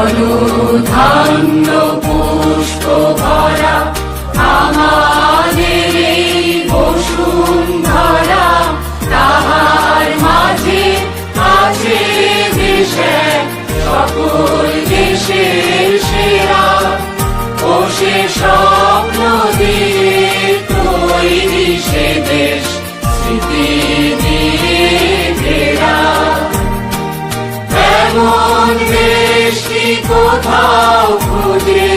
অনুধান্য পুষ্প ভরা আমাদের এই বসুন্ধরা, তাহার মাঝে আছে দেশে সকল দেশের সেরা। ও সে স্বপ্ন দিয়ে তৈরি সে দেশ, স্মৃতি দিয়ে ঘেরা। এমন দেশ কি কোথাও খুঁজে